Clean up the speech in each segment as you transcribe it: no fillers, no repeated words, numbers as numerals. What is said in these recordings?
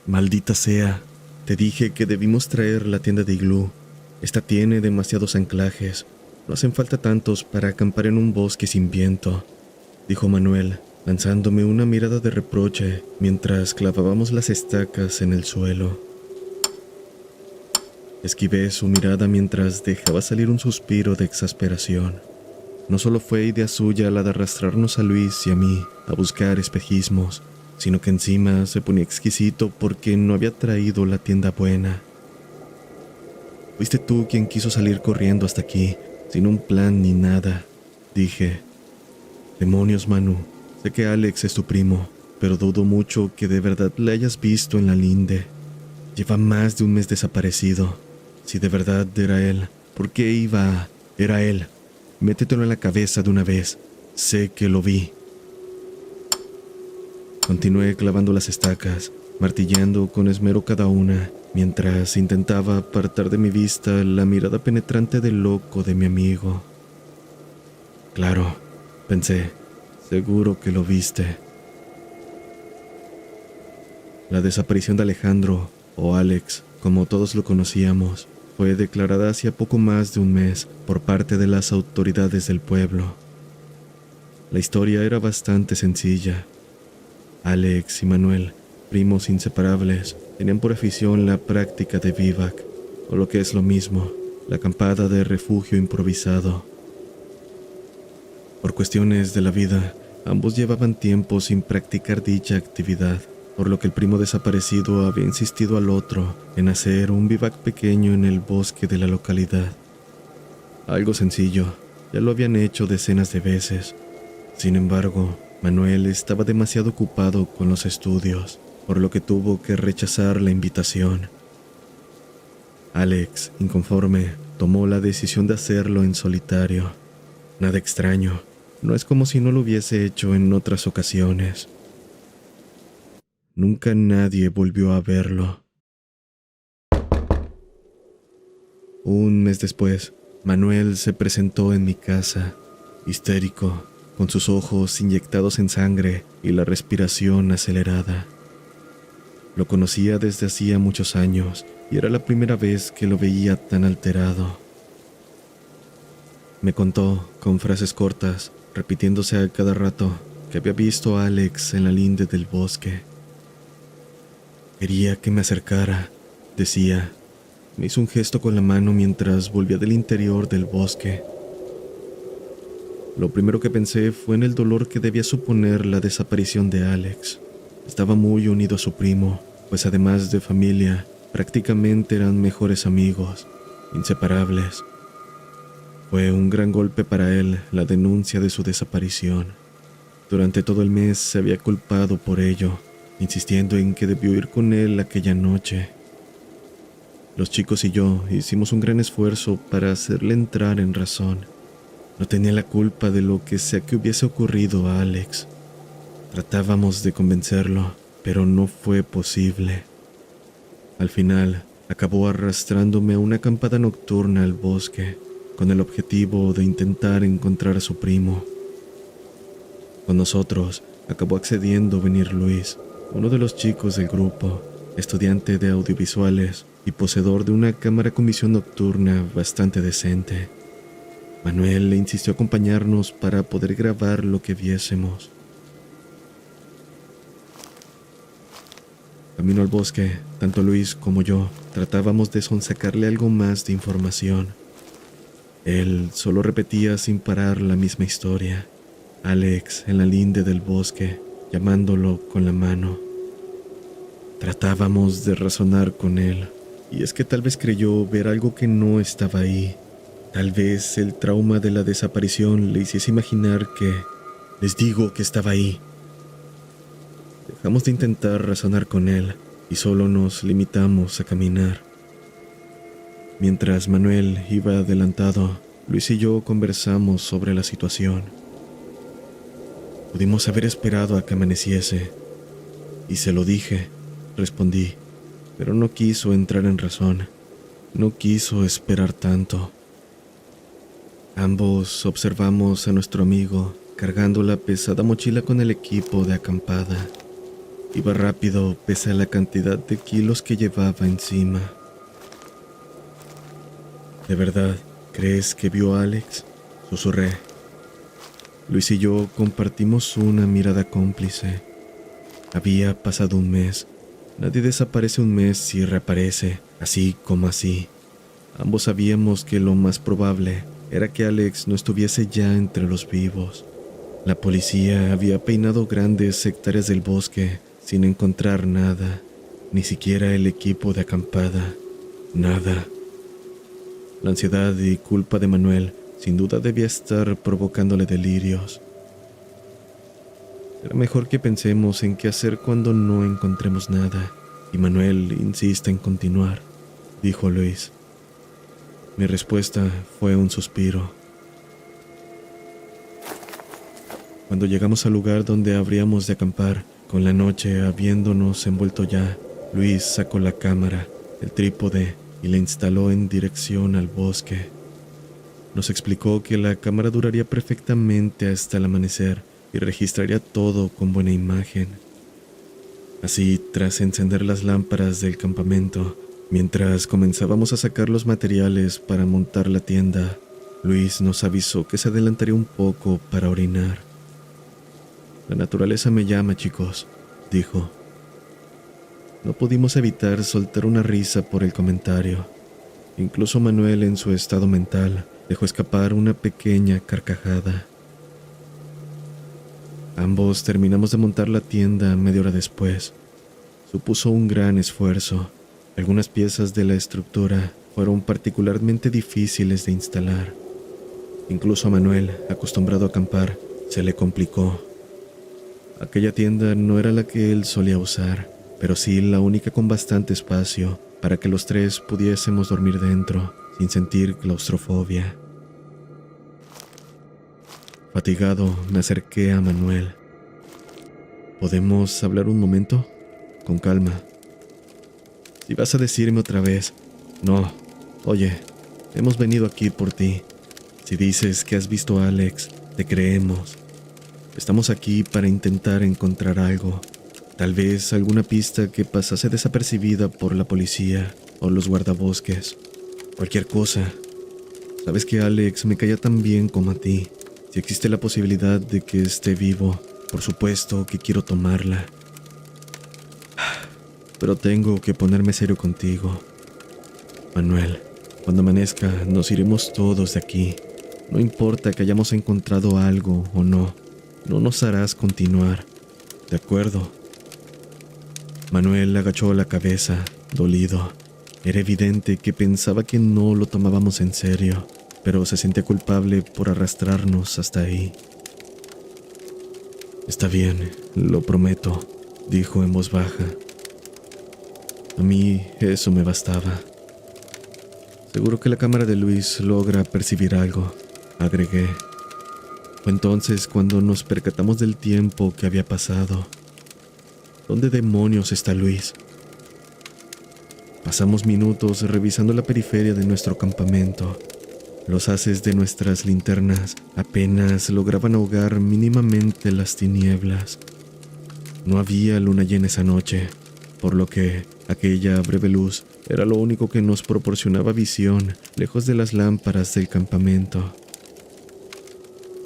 Maldita sea, te dije que debimos traer la tienda de iglú. Esta tiene demasiados anclajes. No hacen falta tantos para acampar en un bosque sin viento, dijo Manuel, lanzándome una mirada de reproche mientras clavábamos las estacas en el suelo. Esquivé su mirada mientras dejaba salir un suspiro de exasperación. No solo fue idea suya la de arrastrarnos a Luis y a mí a buscar espejismos, sino que encima se ponía exquisito porque no había traído la tienda buena. Fuiste tú quien quiso salir corriendo hasta aquí, sin un plan ni nada, dije. Demonios, Manu, sé que Alex es tu primo, pero dudo mucho que de verdad le hayas visto en la linde. Lleva más de un mes desaparecido. Si de verdad era él, ¿por qué iba a...? Era él. Métetelo en la cabeza de una vez. Sé que lo vi. Continué clavando las estacas, martillando con esmero cada una, mientras intentaba apartar de mi vista la mirada penetrante del loco de mi amigo. Claro, pensé, seguro que lo viste. La desaparición de Alejandro, o Alex, como todos lo conocíamos, fue declarada hacía poco más de un mes por parte de las autoridades del pueblo. La historia era bastante sencilla. Alex y Manuel, primos inseparables, tenían por afición la práctica de vivac, o lo que es lo mismo, la acampada de refugio improvisado. Por cuestiones de la vida, ambos llevaban tiempo sin practicar dicha actividad, por lo que el primo desaparecido había insistido al otro en hacer un vivac pequeño en el bosque de la localidad. Algo sencillo, ya lo habían hecho decenas de veces. Sin embargo, Manuel estaba demasiado ocupado con los estudios, por lo que tuvo que rechazar la invitación. Alex, inconforme, tomó la decisión de hacerlo en solitario. Nada extraño, no es como si no lo hubiese hecho en otras ocasiones. Nunca nadie volvió a verlo. Un mes después, Manuel se presentó en mi casa, histérico, con sus ojos inyectados en sangre y la respiración acelerada. Lo conocía desde hacía muchos años y era la primera vez que lo veía tan alterado. Me contó, con frases cortas, repitiéndose a cada rato, que había visto a Alex en la linde del bosque. Quería que me acercara, decía. Me hizo un gesto con la mano mientras volvía del interior del bosque. Lo primero que pensé fue en el dolor que debía suponer la desaparición de Alex. Estaba muy unido a su primo, pues además de familia, prácticamente eran mejores amigos, inseparables. Fue un gran golpe para él la denuncia de su desaparición. Durante todo el mes se había culpado por ello, insistiendo en que debió ir con él aquella noche. Los chicos y yo hicimos un gran esfuerzo para hacerle entrar en razón. No tenía la culpa de lo que sea que hubiese ocurrido a Alex. Tratábamos de convencerlo, pero no fue posible. Al final, acabó arrastrándome a una acampada nocturna al bosque, con el objetivo de intentar encontrar a su primo. Con nosotros, acabó accediendo a venir Luis, uno de los chicos del grupo, estudiante de audiovisuales y poseedor de una cámara con visión nocturna bastante decente. Manuel le insistió a acompañarnos para poder grabar lo que viésemos. Camino al bosque, tanto Luis como yo tratábamos de sonsacarle algo más de información. Él solo repetía sin parar la misma historia. Alex en la linde del bosque, llamándolo con la mano. Tratábamos de razonar con él, y es que tal vez creyó ver algo que no estaba ahí. Tal vez el trauma de la desaparición le hiciese imaginar que... Les digo que estaba ahí. Dejamos de intentar razonar con él y solo nos limitamos a caminar. Mientras Manuel iba adelantado, Luis y yo conversamos sobre la situación. Pudimos haber esperado a que amaneciese. Y se lo dije, respondí, pero no quiso entrar en razón. No quiso esperar tanto. Ambos observamos a nuestro amigo cargando la pesada mochila con el equipo de acampada. Iba rápido pese a la cantidad de kilos que llevaba encima. ¿De verdad crees que vio a Alex?, susurré. Luis y yo compartimos una mirada cómplice. Había pasado un mes. Nadie desaparece un mes y reaparece, así como así. Ambos sabíamos que lo más probable era que Alex no estuviese ya entre los vivos. La policía había peinado grandes hectáreas del bosque sin encontrar nada, ni siquiera el equipo de acampada, nada. La ansiedad y culpa de Manuel sin duda debía estar provocándole delirios. Será mejor que pensemos en qué hacer cuando no encontremos nada, y Manuel insiste en continuar, dijo Luis. Mi respuesta fue un suspiro. Cuando llegamos al lugar donde habríamos de acampar, con la noche habiéndonos envuelto ya, Luis sacó la cámara, el trípode y la instaló en dirección al bosque. Nos explicó que la cámara duraría perfectamente hasta el amanecer y registraría todo con buena imagen. Así, tras encender las lámparas del campamento, mientras comenzábamos a sacar los materiales para montar la tienda, Luis nos avisó que se adelantaría un poco para orinar. La naturaleza me llama, chicos, dijo. No pudimos evitar soltar una risa por el comentario. Incluso Manuel, en su estado mental, dejó escapar una pequeña carcajada. Ambos terminamos de montar la tienda media hora después. Supuso un gran esfuerzo. Algunas piezas de la estructura fueron particularmente difíciles de instalar. Incluso a Manuel, acostumbrado a acampar, se le complicó. Aquella tienda no era la que él solía usar, pero sí la única con bastante espacio para que los tres pudiésemos dormir dentro, sin sentir claustrofobia. Fatigado, me acerqué a Manuel. ¿Podemos hablar un momento? Con calma. Si vas a decirme otra vez, no. Oye, hemos venido aquí por ti. Si dices que has visto a Alex, te creemos. Estamos aquí para intentar encontrar algo. Tal vez alguna pista que pasase desapercibida por la policía o los guardabosques. Cualquier cosa. Sabes que Alex me caía tan bien como a ti. Si existe la posibilidad de que esté vivo, por supuesto que quiero tomarla. Pero tengo que ponerme serio contigo. Manuel, cuando amanezca nos iremos todos de aquí. No importa que hayamos encontrado algo o no. No nos harás continuar. ¿De acuerdo? Manuel agachó la cabeza, dolido. Era evidente que pensaba que no lo tomábamos en serio, pero se sentía culpable por arrastrarnos hasta ahí. Está bien, lo prometo, dijo en voz baja. A mí eso me bastaba. Seguro que la cámara de Luis logra percibir algo, agregué. Fue entonces cuando nos percatamos del tiempo que había pasado. ¿Dónde demonios está Luis? Pasamos minutos revisando la periferia de nuestro campamento. Los haces de nuestras linternas apenas lograban ahogar mínimamente las tinieblas. No había luna llena esa noche, por lo que aquella breve luz era lo único que nos proporcionaba visión lejos de las lámparas del campamento.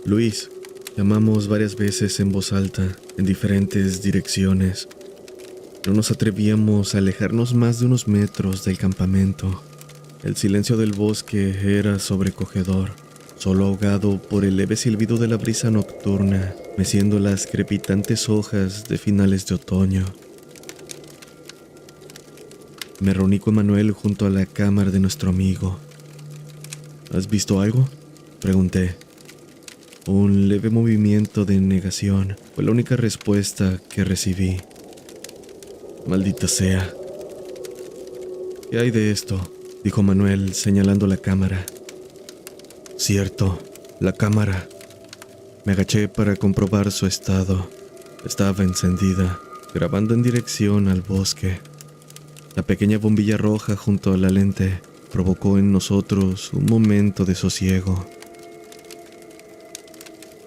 Luis, llamamos varias veces en voz alta, en diferentes direcciones. No nos atrevíamos a alejarnos más de unos metros del campamento. El silencio del bosque era sobrecogedor, solo ahogado por el leve silbido de la brisa nocturna, meciendo las crepitantes hojas de finales de otoño. Me reuní con Manuel junto a la cámara de nuestro amigo. ¿Has visto algo?, pregunté. Un leve movimiento de negación fue la única respuesta que recibí. Maldita sea. ¿Qué hay de esto?, dijo Manuel señalando la cámara. Cierto, la cámara. Me agaché para comprobar su estado. Estaba encendida, grabando en dirección al bosque. La pequeña bombilla roja junto a la lente provocó en nosotros un momento de sosiego.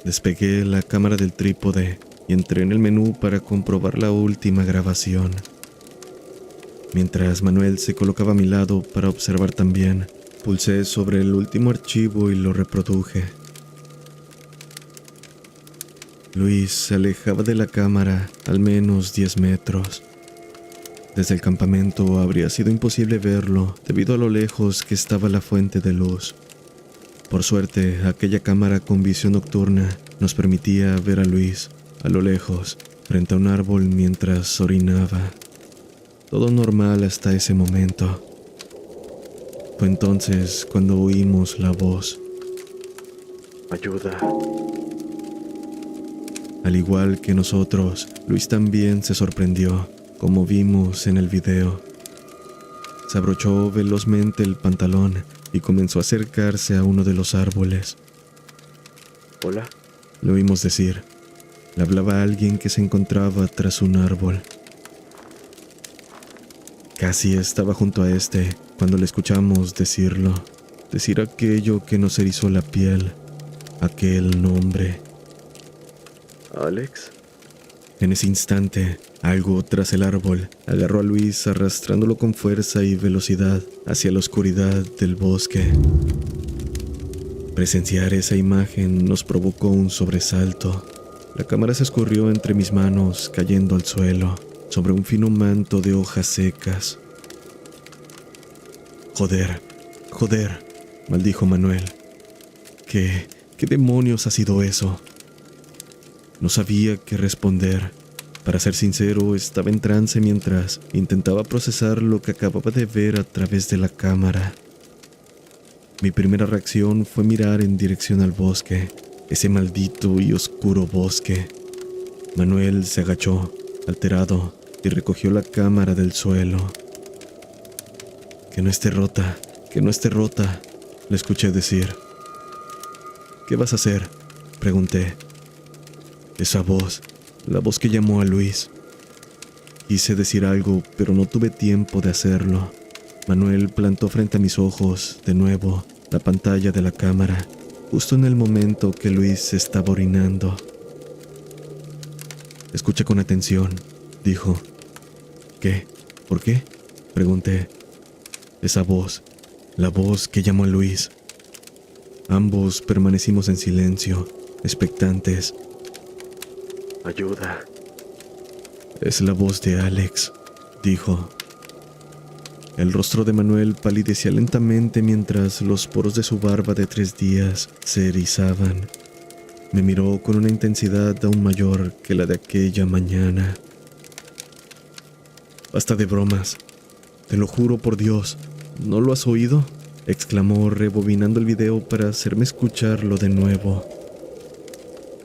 Despegué la cámara del trípode y y entré en el menú para comprobar la última grabación. Mientras Manuel se colocaba a mi lado para observar también, pulsé sobre el último archivo y lo reproduje. Luis se alejaba de la cámara al menos 10 metros. Desde el campamento habría sido imposible verlo debido a lo lejos que estaba la fuente de luz. Por suerte, aquella cámara con visión nocturna nos permitía ver a Luis a lo lejos, frente a un árbol mientras orinaba. Todo normal hasta ese momento. Fue entonces cuando oímos la voz. Ayuda. Al igual que nosotros, Luis también se sorprendió, como vimos en el video. Se abrochó velozmente el pantalón y comenzó a acercarse a uno de los árboles. Hola. Le oímos decir. Le hablaba a alguien que se encontraba tras un árbol. Casi estaba junto a este cuando le escuchamos decir aquello que nos erizó la piel, aquel nombre. ¿Alex? En ese instante, algo tras el árbol agarró a Luis arrastrándolo con fuerza y velocidad hacia la oscuridad del bosque. Presenciar esa imagen nos provocó un sobresalto. La cámara se escurrió entre mis manos, cayendo al suelo, sobre un fino manto de hojas secas. Joder, maldijo Manuel. ¿Qué demonios ha sido eso? No sabía qué responder. Para ser sincero, estaba en trance mientras intentaba procesar lo que acababa de ver a través de la cámara. Mi primera reacción fue mirar en dirección al bosque, ese maldito y oscuro bosque. Manuel se agachó, alterado, y recogió la cámara del suelo. Que no esté rota, le escuché decir. ¿Qué vas a hacer?, pregunté. Esa voz, la voz que llamó a Luis. Quise decir algo, pero no tuve tiempo de hacerlo. Manuel plantó frente a mis ojos, de nuevo, la pantalla de la cámara, justo en el momento que Luis se estaba orinando. Escucha con atención, dijo. ¿Qué? ¿Por qué?, pregunté. Esa voz, la voz que llamó a Luis. Ambos permanecimos en silencio, expectantes. Ayuda. Es la voz de Alex, dijo. El rostro de Manuel palidecía lentamente mientras los poros de su barba de 3 días se erizaban. Me miró con una intensidad aún mayor que la de aquella mañana. Basta de bromas. Te lo juro por Dios. ¿No lo has oído?, exclamó rebobinando el video para hacerme escucharlo de nuevo.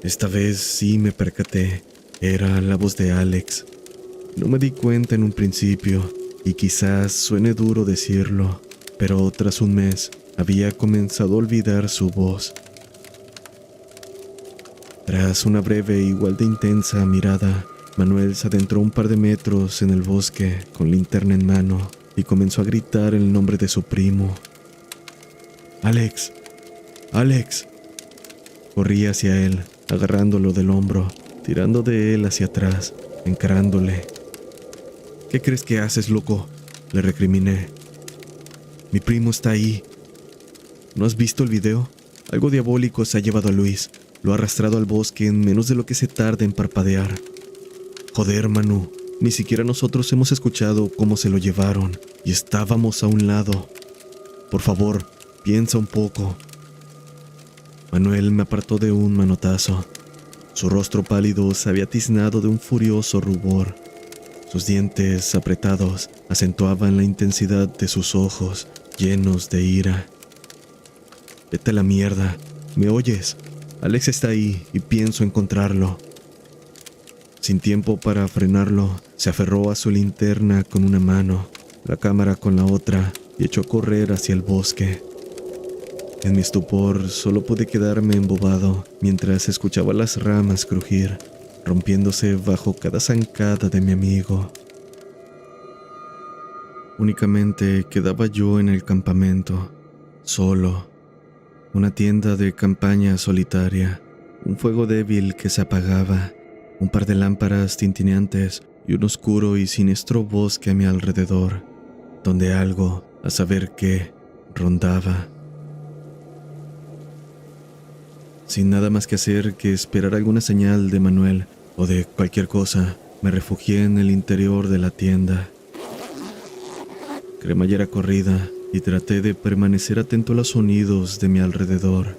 Esta vez sí me percaté. Era la voz de Alex. No me di cuenta en un principio, y quizás suene duro decirlo, pero tras un mes había comenzado a olvidar su voz. Tras una breve e igual de intensa mirada, Manuel se adentró un par de metros en el bosque con linterna en mano y comenzó a gritar el nombre de su primo. ¡Alex! ¡Alex! Corrí hacia él, agarrándolo del hombro, tirando de él hacia atrás, encarándole. ¿Qué crees que haces, loco?, le recriminé. Mi primo está ahí. ¿No has visto el video? Algo diabólico se ha llevado a Luis. Lo ha arrastrado al bosque en menos de lo que se tarda en parpadear. Joder, Manu, ni siquiera nosotros hemos escuchado cómo se lo llevaron y estábamos a un lado. Por favor, piensa un poco. Manuel me apartó de un manotazo. Su rostro pálido se había tiznado de un furioso rubor. Sus dientes apretados acentuaban la intensidad de sus ojos, llenos de ira. Vete a la mierda, ¿me oyes? Alex está ahí y pienso encontrarlo. Sin tiempo para frenarlo, se aferró a su linterna con una mano, la cámara con la otra, y echó a correr hacia el bosque. En mi estupor solo pude quedarme embobado mientras escuchaba las ramas crujir, rompiéndose bajo cada zancada de mi amigo. Únicamente quedaba yo en el campamento, solo. Una tienda de campaña solitaria, un fuego débil que se apagaba un par de lámparas tintineantes y un oscuro y siniestro bosque a mi alrededor, donde algo, a saber qué, rondaba. Sin nada más que hacer que esperar alguna señal de Manuel o de cualquier cosa, me refugié en el interior de la tienda. Cremallera corrida y traté de permanecer atento a los sonidos de mi alrededor.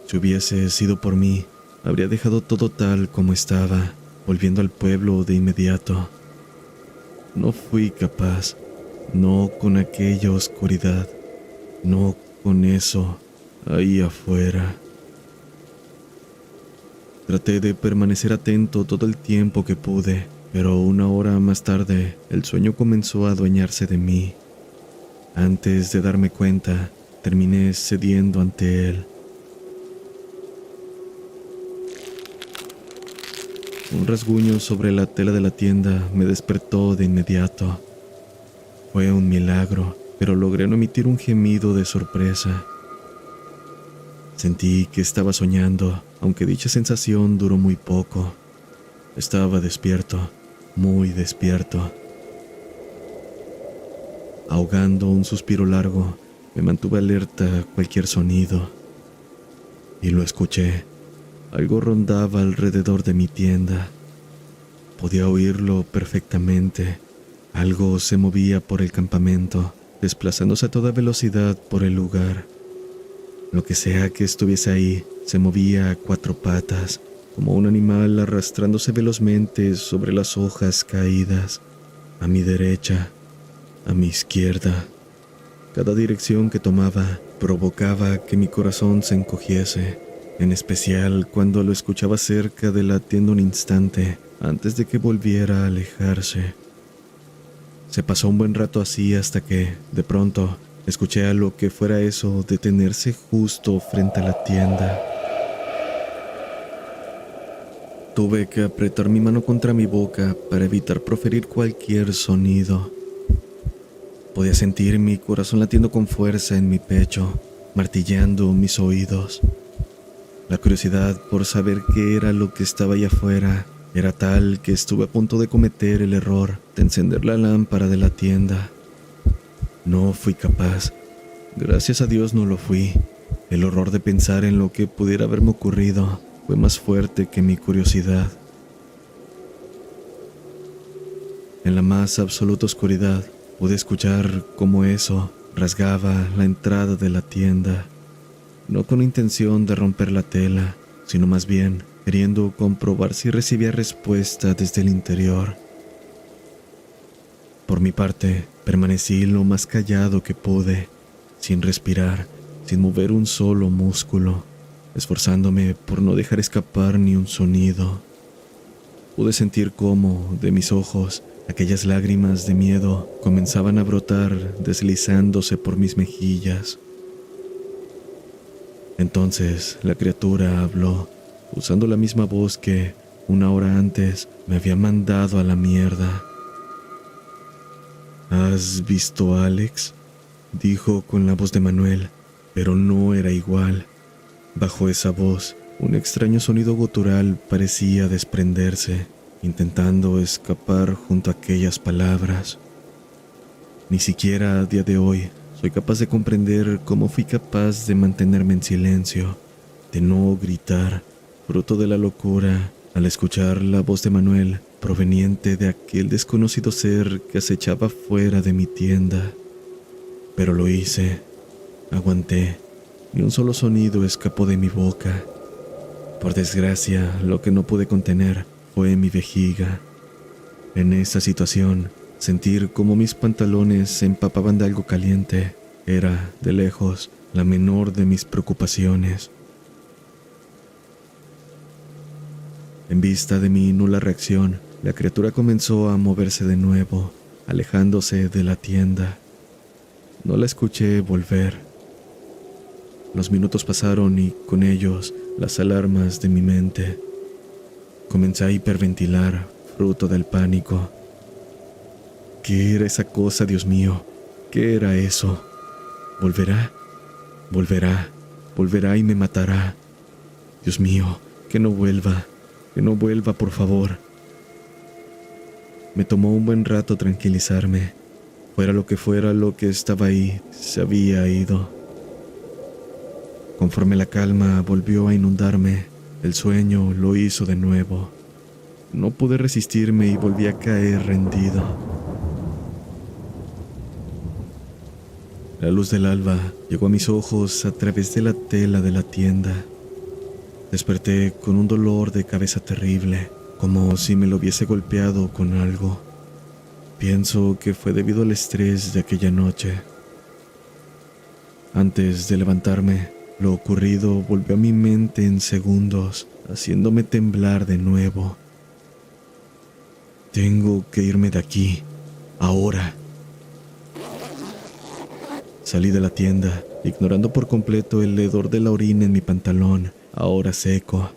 Si hubiese sido por mí, habría dejado todo tal como estaba, volviendo al pueblo de inmediato. No fui capaz, no con aquella oscuridad, no con eso ahí afuera. Traté de permanecer atento todo el tiempo que pude, pero 1 hora más tarde el sueño comenzó a adueñarse de mí. Antes de darme cuenta, terminé cediendo ante él. Un rasguño sobre la tela de la tienda me despertó de inmediato. Fue un milagro, pero logré no emitir un gemido de sorpresa. Sentí que estaba soñando, aunque dicha sensación duró muy poco. Estaba despierto, muy despierto. Ahogando un suspiro largo, me mantuve alerta a cualquier sonido. Y lo escuché. Algo rondaba alrededor de mi tienda. Podía oírlo perfectamente. Algo se movía por el campamento, desplazándose a toda velocidad por el lugar. Lo que sea que estuviese ahí, se movía a 4 patas, como un animal arrastrándose velozmente sobre las hojas caídas, a mi derecha, a mi izquierda. Cada dirección que tomaba provocaba que mi corazón se encogiese, en especial cuando lo escuchaba cerca de la tienda un instante antes de que volviera a alejarse. Se pasó un buen rato así hasta que, de pronto, escuché a lo que fuera eso detenerse justo frente a la tienda. Tuve que apretar mi mano contra mi boca para evitar proferir cualquier sonido. Podía sentir mi corazón latiendo con fuerza en mi pecho, martillando mis oídos. La curiosidad por saber qué era lo que estaba allá afuera era tal que estuve a punto de cometer el error de encender la lámpara de la tienda. No fui capaz. Gracias a Dios no lo fui. El horror de pensar en lo que pudiera haberme ocurrido fue más fuerte que mi curiosidad. En la más absoluta oscuridad, pude escuchar cómo eso rasgaba la entrada de la tienda, no con intención de romper la tela, sino más bien queriendo comprobar si recibía respuesta desde el interior. Por mi parte, permanecí lo más callado que pude, sin respirar, sin mover un solo músculo, esforzándome por no dejar escapar ni un sonido. Pude sentir cómo, de mis ojos, aquellas lágrimas de miedo comenzaban a brotar, deslizándose por mis mejillas. Entonces la criatura habló, usando la misma voz que, 1 hora antes, me había mandado a la mierda. ¿Has visto a Alex?, dijo con la voz de Manuel, pero no era igual. Bajo esa voz, un extraño sonido gutural parecía desprenderse, intentando escapar junto a aquellas palabras. Ni siquiera a día de hoy soy capaz de comprender cómo fui capaz de mantenerme en silencio, de no gritar, fruto de la locura, al escuchar la voz de Manuel proveniente de aquel desconocido ser que acechaba fuera de mi tienda. Pero lo hice, aguanté, ni un solo sonido escapó de mi boca. Por desgracia, lo que no pude contener fue mi vejiga. En esa situación, sentir cómo mis pantalones se empapaban de algo caliente era, de lejos, la menor de mis preocupaciones. En vista de mi nula reacción, la criatura comenzó a moverse de nuevo, alejándose de la tienda. No la escuché volver. Los minutos pasaron y, con ellos, las alarmas de mi mente. Comencé a hiperventilar, fruto del pánico. ¿Qué era esa cosa, Dios mío? ¿Qué era eso? ¿Volverá? ¿Volverá? ¿Volverá y me matará? Dios mío, que no vuelva. Que no vuelva, por favor. Me tomó un buen rato tranquilizarme. Fuera lo que estaba ahí, se había ido. Conforme la calma volvió a inundarme, el sueño lo hizo de nuevo. No pude resistirme y volví a caer rendido. La luz del alba llegó a mis ojos a través de la tela de la tienda. Desperté con un dolor de cabeza terrible, como si me lo hubiese golpeado con algo. Pienso que fue debido al estrés de aquella noche. Antes de levantarme, lo ocurrido volvió a mi mente en segundos, haciéndome temblar de nuevo. Tengo que irme de aquí, ahora. Salí de la tienda, ignorando por completo el hedor de la orina en mi pantalón, ahora seco.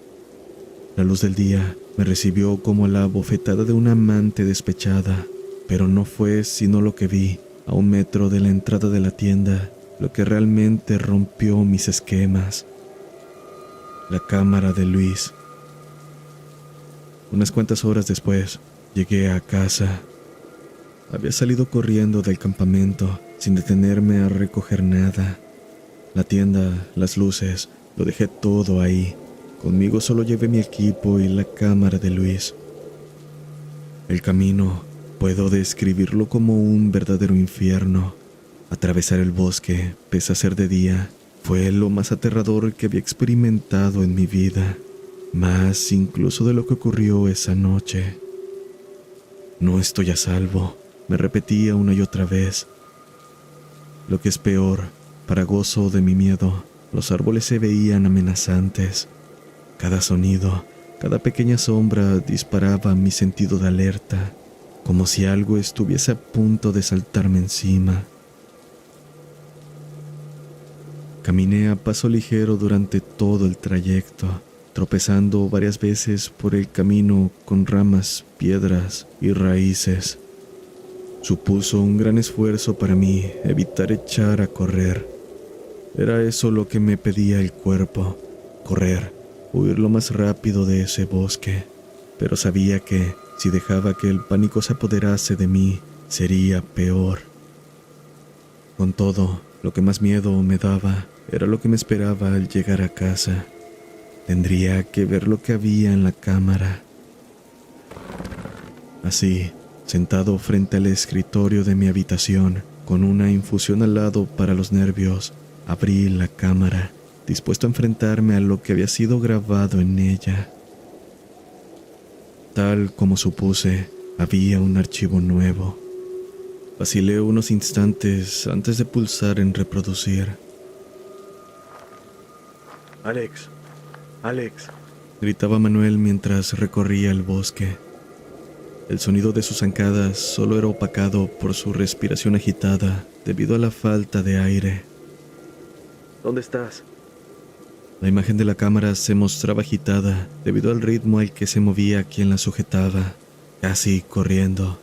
La luz del día me recibió como la bofetada de una amante despechada, pero no fue sino lo que vi, a 1 metro de la entrada de la tienda, lo que realmente rompió mis esquemas. La cámara de Luis. Unas cuantas horas después, llegué a casa. Había salido corriendo del campamento, sin detenerme a recoger nada. La tienda, las luces, lo dejé todo ahí. Conmigo solo llevé mi equipo y la cámara de Luis. El camino, puedo describirlo como un verdadero infierno. Atravesar el bosque, pese a ser de día, fue lo más aterrador que había experimentado en mi vida, más incluso de lo que ocurrió esa noche. No estoy a salvo, me repetía una y otra vez. Lo que es peor, para gozo de mi miedo, los árboles se veían amenazantes. Cada sonido, cada pequeña sombra disparaba mi sentido de alerta, como si algo estuviese a punto de saltarme encima. Caminé a paso ligero durante todo el trayecto, tropezando varias veces por el camino con ramas, piedras y raíces. Supuso un gran esfuerzo para mí evitar echar a correr. Era eso lo que me pedía el cuerpo, correr, huir lo más rápido de ese bosque. Pero sabía que, si dejaba que el pánico se apoderase de mí, sería peor. Con todo, lo que más miedo me daba era lo que me esperaba al llegar a casa. Tendría que ver lo que había en la cámara. Así, sentado frente al escritorio de mi habitación, con una infusión al lado para los nervios, abrí la cámara, dispuesto a enfrentarme a lo que había sido grabado en ella. Tal como supuse, había un archivo nuevo. Vacilé unos instantes antes de pulsar en reproducir. Alex, Gritaba Manuel mientras recorría el bosque. El sonido de sus zancadas solo era opacado por su respiración agitada debido a la falta de aire. ¿dónde estás? La imagen de la cámara se mostraba agitada debido al ritmo al que se movía quien la sujetaba, casi corriendo.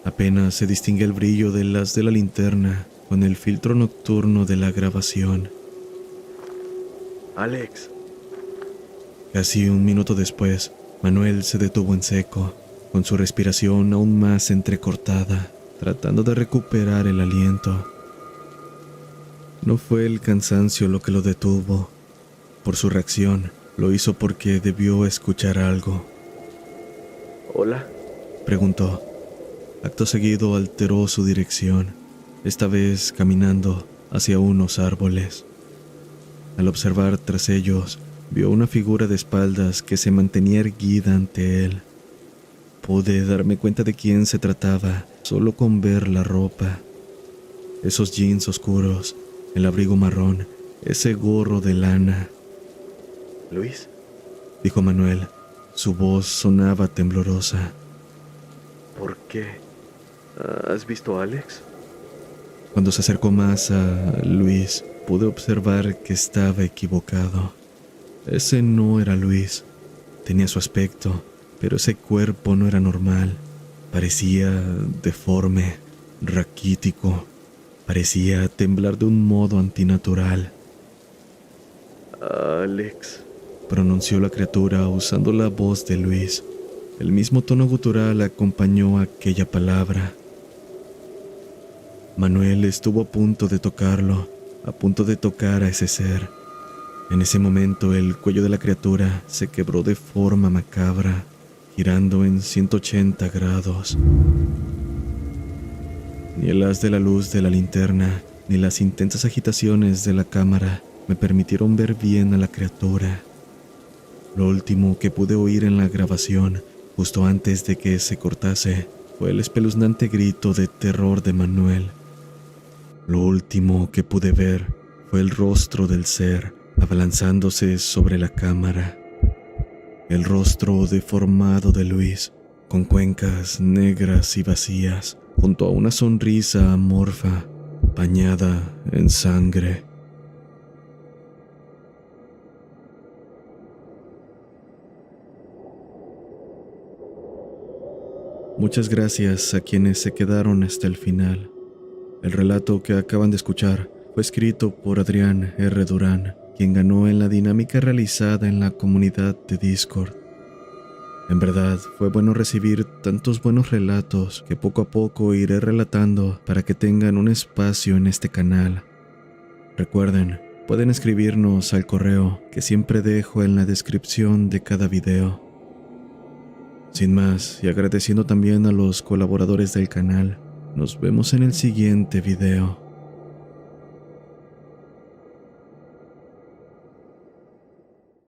Apenas se distingue el brillo del haz de la linterna con el filtro nocturno de la grabación. Alex, Casi 1 minuto después, Manuel se detuvo en seco, con su respiración aún más entrecortada, tratando de recuperar el aliento. No fue el cansancio lo que lo detuvo. Por su reacción, lo hizo porque debió escuchar algo. ¿hola? Preguntó. Acto seguido alteró su dirección, esta vez caminando hacia unos árboles. Al observar tras ellos, vio una figura de espaldas que se mantenía erguida ante él. Pude darme cuenta de quién se trataba solo con ver la ropa. Esos jeans oscuros, el abrigo marrón, ese gorro de lana. ¿Luis? Dijo Manuel. Su voz sonaba temblorosa. ¿Por qué? ¿Has visto a Alex? Cuando se acercó más a Luis, pude observar que estaba equivocado. Ese no era Luis. Tenía su aspecto, pero ese cuerpo no era normal. Parecía deforme, raquítico. Parecía temblar de un modo antinatural. Alex, pronunció la criatura usando la voz de Luis. El mismo tono gutural acompañó aquella palabra. Manuel estuvo a punto de tocarlo, a punto de tocar a ese ser. En ese momento el cuello de la criatura se quebró de forma macabra, girando en 180 grados. Ni el haz de la luz de la linterna, ni las intensas agitaciones de la cámara me permitieron ver bien a la criatura. Lo último que pude oír en la grabación, justo antes de que se cortase, fue el espeluznante grito de terror de Manuel. Lo último que pude ver fue el rostro del ser abalanzándose sobre la cámara. El rostro deformado de Luis, con cuencas negras y vacías, junto a una sonrisa amorfa, bañada en sangre. Muchas gracias a quienes se quedaron hasta el final. El relato que acaban de escuchar fue escrito por Adrián R. Durán, quien ganó en la dinámica realizada en la comunidad de Discord. En verdad, fue bueno recibir tantos buenos relatos que poco a poco iré relatando para que tengan un espacio en este canal. Recuerden, pueden escribirnos al correo que siempre dejo en la descripción de cada video. Sin más, y agradeciendo también a los colaboradores del canal, nos vemos en el siguiente video.